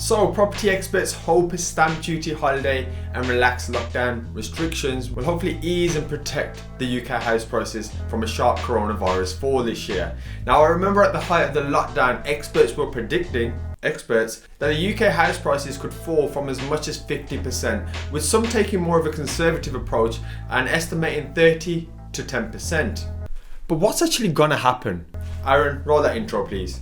So property experts hope a stamp duty holiday and relaxed lockdown restrictions will hopefully ease and protect the UK house prices from a sharp coronavirus fall this year. Now I remember at the height of the lockdown, experts were predicting that the UK house prices could fall from as much as 50%, with some taking more of a conservative approach and estimating 30 to 10%. But what's actually gonna happen? Aaron, roll that intro please.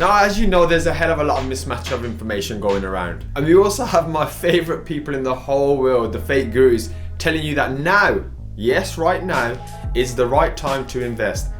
Now, as you know, there's a hell of a lot of mismatch of information going around. And we also have my favorite people in the whole world, the fake gurus, telling you that now, yes, right now, is the right time to invest.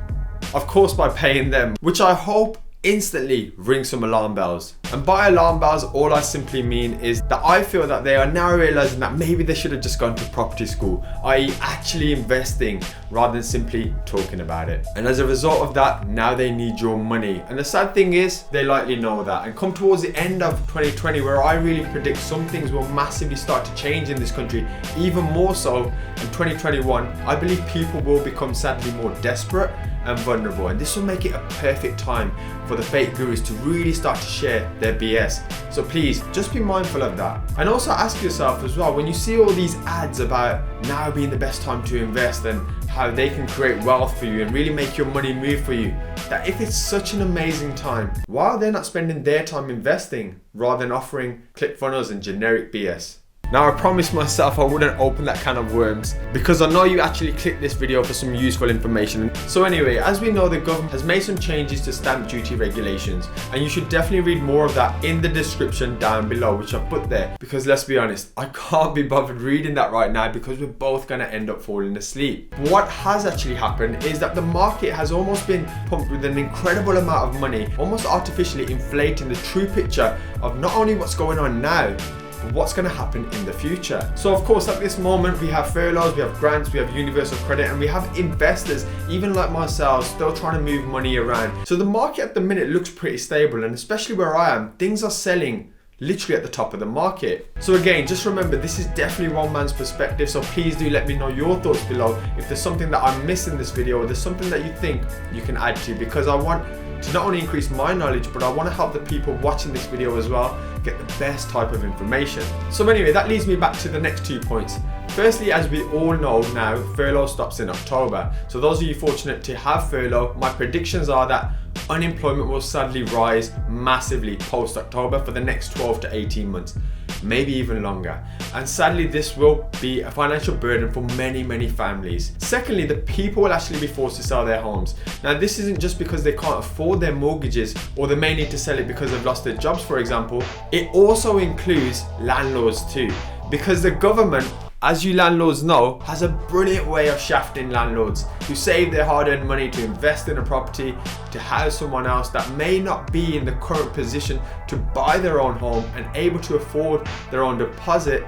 Of course, by paying them, which I hope instantly rings some alarm bells. And by alarm bells, all I simply mean is that I feel that they are now realizing that maybe they should have just gone to property school, i.e. actually investing rather than simply talking about it. And as a result of that, now they need your money. And the sad thing is, they likely know that. And come towards the end of 2020, where I really predict some things will massively start to change in this country, even more so in 2021, I believe people will become sadly more desperate and vulnerable, and this will make it a perfect time for the fake gurus to really start to share their BS. So please, just be mindful of that. And also ask yourself as well, when you see all these ads about now being the best time to invest and how they can create wealth for you and really make your money move for you, that if it's such an amazing time, why are they not spending their time investing rather than offering ClickFunnels and generic BS? Now I promised myself I wouldn't open that can of worms because I know you actually clicked this video for some useful information. So anyway, as we know, the government has made some changes to stamp duty regulations, and you should definitely read more of that in the description down below, which I've put there, because let's be honest, I can't be bothered reading that right now because we're both going to end up falling asleep. What has actually happened is that the market has almost been pumped with an incredible amount of money, almost artificially inflating the true picture of not only what's going on now, but what's going to happen in the future. So of course, at this moment, we have furloughs, we have grants, we have universal credit, and we have investors, even like myself, still trying to move money around. So the market at the minute looks pretty stable, and especially where I am, things are selling literally at the top of the market. So again, just remember, this is definitely one man's perspective, so please do let me know your thoughts below if there's something that I'm missing in this video, or there's something that you think you can add to, because I want to not only increase my knowledge, but I want to help the people watching this video as well get the best type of information. So anyway, that leads me back to the next 2 points. Firstly, as we all know now, furlough stops in October. So those of you fortunate to have furlough, my predictions are that unemployment will sadly rise massively post-October for the next 12 to 18 months, maybe even longer. And sadly, this will be a financial burden for many, many families. Secondly, the people will actually be forced to sell their homes. Now, this isn't just because they can't afford their mortgages, or they may need to sell it because they've lost their jobs, for example. It also includes landlords too, because the government, as you landlords know, has a brilliant way of shafting landlords who save their hard-earned money to invest in a property to house someone else that may not be in the current position to buy their own home and able to afford their own deposit,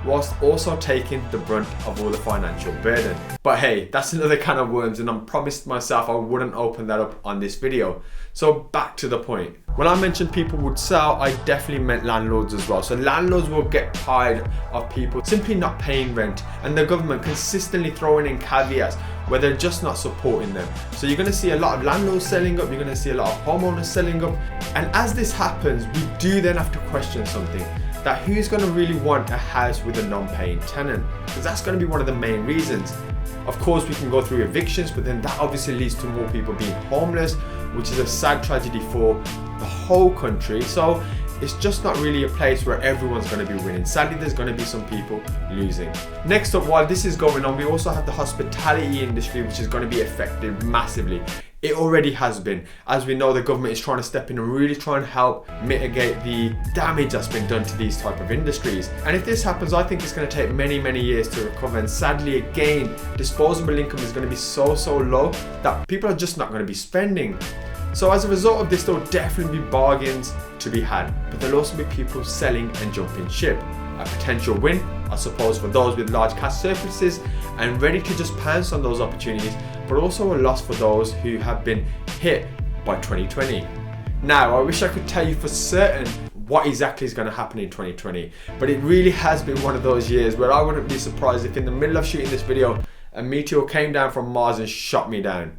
whilst also taking the brunt of all the financial burden. But hey, that's another can of worms, and I promised myself I wouldn't open that up on this video. So back to the point. When I mentioned people would sell, I definitely meant landlords as well. So landlords will get tired of people simply not paying rent, and the government consistently throwing in caveats where they're just not supporting them. So you're going to see a lot of landlords selling up, you're going to see a lot of homeowners selling up. And as this happens, we do then have to question something, that who's going to really want a house with a non-paying tenant? Because that's going to be one of the main reasons. Of course, we can go through evictions, but then that obviously leads to more people being homeless, which is a sad tragedy for the whole country. So it's just not really a place where everyone's going to be winning. Sadly, there's going to be some people losing. Next up, while this is going on, we also have the hospitality industry, which is going to be affected massively. It already has been. As we know, the government is trying to step in and really try and help mitigate the damage that's been done to these type of industries. And if this happens, I think it's going to take many, many years to recover. And sadly, again, disposable income is going to be so low that people are just not going to be spending. So as a result of this, there'll definitely be bargains to be had, but there'll also be people selling and jumping ship. A potential win, I suppose, for those with large cash surpluses and ready to just pounce on those opportunities, but also a loss for those who have been hit by 2020. Now, I wish I could tell you for certain what exactly is going to happen in 2020, but it really has been one of those years where I wouldn't be surprised if in the middle of shooting this video, a meteor came down from Mars and shot me down.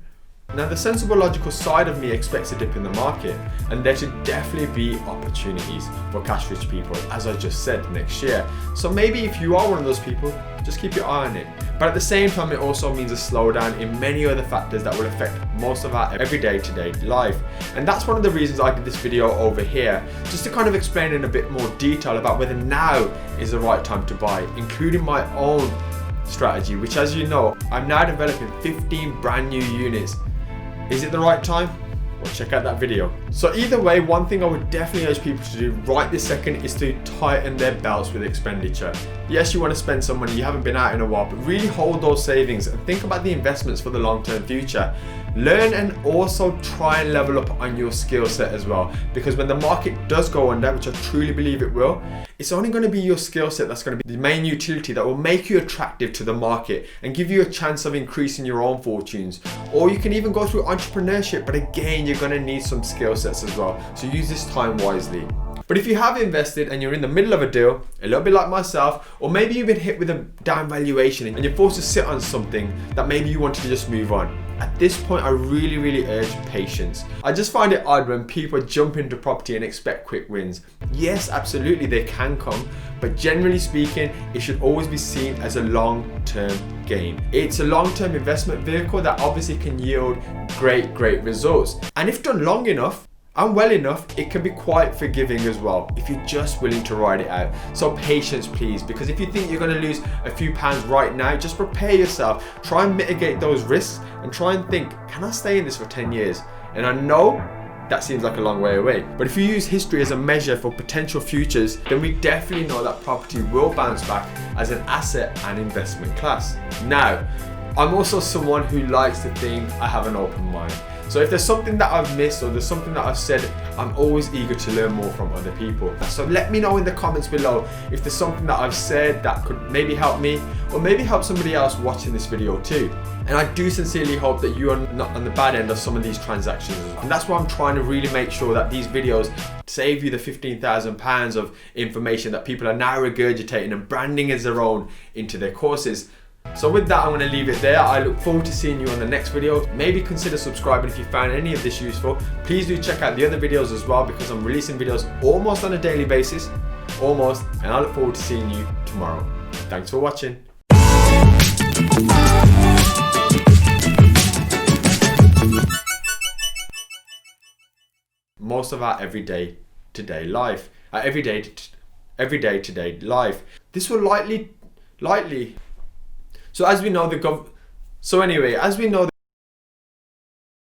Now the sensible logical side of me expects a dip in the market, and there should definitely be opportunities for cash rich people, as I just said, next year. So maybe if you are one of those people, just keep your eye on it. But at the same time, it also means a slowdown in many other factors that will affect most of our everyday to-day life. And that's one of the reasons I did this video over here, just to kind of explain in a bit more detail about whether now is the right time to buy, including my own strategy, which, as you know, I'm now developing 15 brand new units. Is it the right time? Well, check out that video. So either way, one thing I would definitely urge people to do right this second is to tighten their belts with expenditure. Yes, you want to spend some money, you haven't been out in a while, but really hold those savings and think about the investments for the long-term future. Learn and also try and level up on your skill set as well, because when the market does go under, which I truly believe it will, it's only going to be your skill set that's going to be the main utility that will make you attractive to the market and give you a chance of increasing your own fortunes. Or you can even go through entrepreneurship, but again, you're going to need some skill sets as well. So use this time wisely. But if you have invested and you're in the middle of a deal, a little bit like myself, or maybe you've been hit with a down valuation and you're forced to sit on something that maybe you want to just move on, at this point, I really urge patience. I just find it odd when people jump into property and expect quick wins. Yes, absolutely, they can come, but generally speaking, it should always be seen as a long-term game. It's a long-term investment vehicle that obviously can yield great results. And if done long enough, and well enough, it can be quite forgiving as well if you're just willing to ride it out. So patience please, because if you think you're going to lose a few pounds right now, just prepare yourself. Try and mitigate those risks and try and think, can I stay in this for 10 years? And I know that seems like a long way away, but if you use history as a measure for potential futures, then we definitely know that property will bounce back as an asset and investment class. Now, I'm also someone who likes to think I have an open mind. So if there's something that I've missed or there's something that I've said, I'm always eager to learn more from other people. So let me know in the comments below if there's something that I've said that could maybe help me or maybe help somebody else watching this video too. And I do sincerely hope that you are not on the bad end of some of these transactions. And that's why I'm trying to really make sure that these videos save you the £15,000 of information that people are now regurgitating and branding as their own into their courses. So with that, I'm going to leave it there. I look forward to seeing you on the next video. Maybe consider subscribing if you found any of this useful. Please do check out the other videos as well, because I'm releasing videos almost on a daily basis. Almost. And I look forward to seeing you tomorrow. Thanks for watching. Most of our everyday today life. Everyday today life. This will lightly. So as we know, as we know